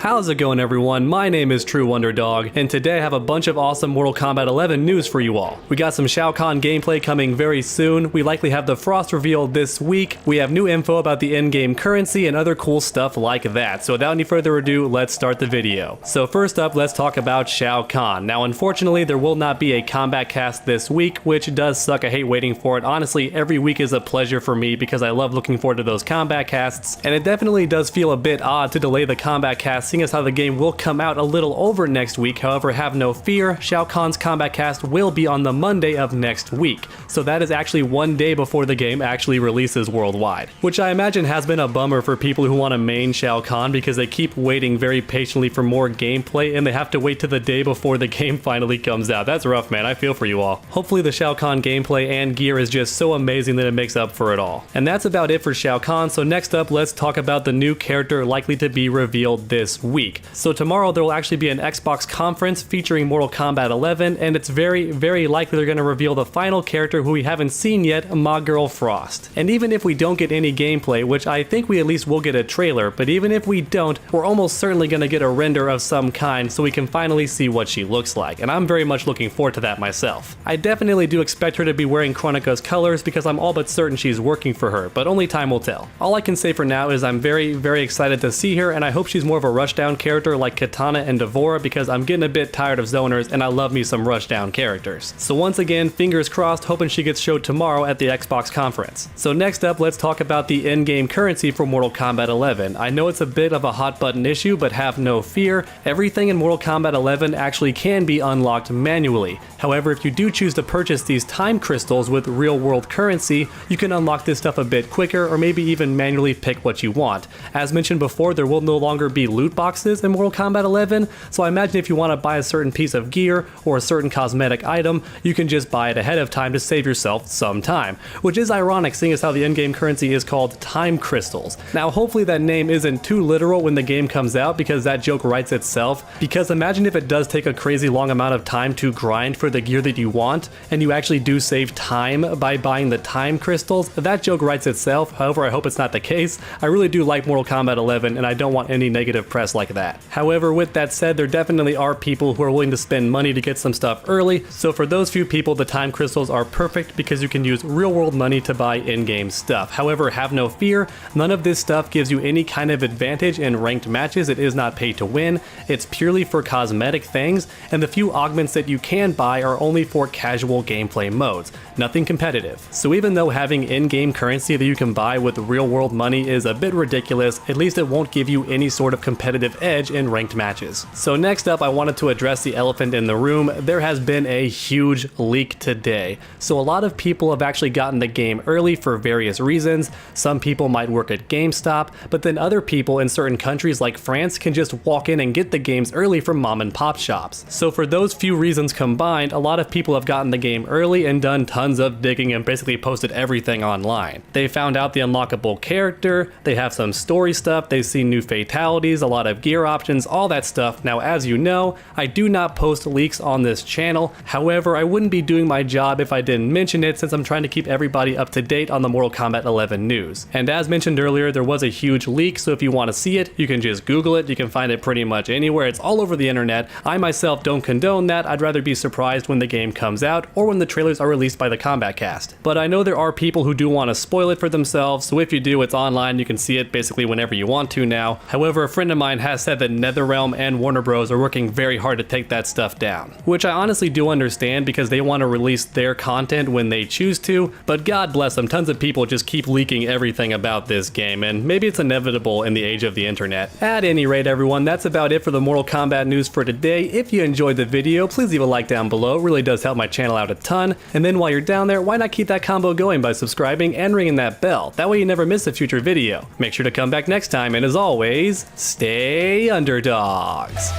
How's it going, everyone? My name is True Wonderdog, and today I have a bunch of awesome Mortal Kombat 11 news for you all. We got some Shao Kahn gameplay coming very soon, we likely have the Frost reveal this week, we have new info about the in-game currency and other cool stuff like that. So without any further ado, let's start the video. So first up, let's talk about Shao Kahn. Now unfortunately, there will not be a combat cast this week, which does suck. I hate waiting for it. Honestly, every week is a pleasure for me because I love looking forward to those combat casts, and it definitely does feel a bit odd to delay the combat cast, seeing as how the game will come out a little over next week. However, have no fear, Shao Kahn's combat cast will be on the Monday of next week, so that is actually one day before the game actually releases worldwide, which I imagine has been a bummer for people who want to main Shao Kahn because they keep waiting very patiently for more gameplay and they have to wait to the day before the game finally comes out. That's rough, man. I feel for you all. Hopefully the Shao Kahn gameplay and gear is just so amazing that it makes up for it all. And that's about it for Shao Kahn, so next up let's talk about the new character likely to be revealed this week. So tomorrow there will actually be an Xbox conference featuring Mortal Kombat 11, and it's very likely they're going to reveal the final character who we haven't seen yet, my girl Frost. And even if we don't get any gameplay, which I think we at least will get a trailer, but even if we don't, we're almost certainly going to get a render of some kind so we can finally see what she looks like, and I'm very much looking forward to that myself. I definitely do expect her to be wearing Kronika's colors because I'm all but certain she's working for her, but only time will tell. All I can say for now is I'm very excited to see her, and I hope she's more of a rushdown character like Kitana and Devora because I'm getting a bit tired of zoners and I love me some rushdown characters. So once again, fingers crossed, hoping she gets showed tomorrow at the Xbox conference. So next up, let's talk about the in-game currency for Mortal Kombat 11. I know it's a bit of a hot button issue, but have no fear, everything in Mortal Kombat 11 actually can be unlocked manually. However, if you do choose to purchase these time crystals with real world currency, you can unlock this stuff a bit quicker or maybe even manually pick what you want. As mentioned before, there will no longer be loot boxes in Mortal Kombat 11, so I imagine if you want to buy a certain piece of gear or a certain cosmetic item, you can just buy it ahead of time to save yourself some time, which is ironic seeing as how the in-game currency is called time crystals. Now hopefully that name isn't too literal when the game comes out because that joke writes itself, because imagine if it does take a crazy long amount of time to grind for the gear that you want and you actually do save time by buying the time crystals. That joke writes itself. However, I hope it's not the case. I really do like Mortal Kombat 11 and I don't want any negative press like that. However, with that said, there definitely are people who are willing to spend money to get some stuff early, so for those few people the time crystals are perfect because you can use real world money to buy in-game stuff. However, have no fear, none of this stuff gives you any kind of advantage in ranked matches. It is not pay to win, it's purely for cosmetic things, and the few augments that you can buy are only for casual gameplay modes, nothing competitive. So even though having in-game currency that you can buy with real world money is a bit ridiculous, at least it won't give you any sort of competitive edge in ranked matches. So next up, I wanted to address the elephant in the room. There has been a huge leak today. So a lot of people have actually gotten the game early for various reasons. Some people might work at GameStop, but then other people in certain countries like France can just walk in and get the games early from mom and pop shops. So for those few reasons combined, a lot of people have gotten the game early and done tons of digging and basically posted everything online. They found out the unlockable character, they have some story stuff, they've seen new fatalities, a lot of gear options, all that stuff. Now, as you know, I do not post leaks on this channel. However, I wouldn't be doing my job if I didn't mention it since I'm trying to keep everybody up to date on the Mortal Kombat 11 news. And as mentioned earlier, there was a huge leak, so if you want to see it, you can just Google it. You can find it pretty much anywhere. It's all over the internet. I myself don't condone that. I'd rather be surprised when the game comes out or when the trailers are released by the Combat Cast. But I know there are people who do want to spoil it for themselves, so if you do, it's online. You can see it basically whenever you want to now. However, a friend of mine has said that NetherRealm and Warner Bros are working very hard to take that stuff down, which I honestly do understand because they want to release their content when they choose to, but God bless them, tons of people just keep leaking everything about this game, and maybe it's inevitable in the age of the internet. At any rate, everyone, that's about it for the Mortal Kombat news for today. If you enjoyed the video, please leave a like down below. It really does help my channel out a ton, and then while you're down there, why not keep that combo going by subscribing and ringing that bell? That way you never miss a future video. Make sure to come back next time, and as always, stay underdogs.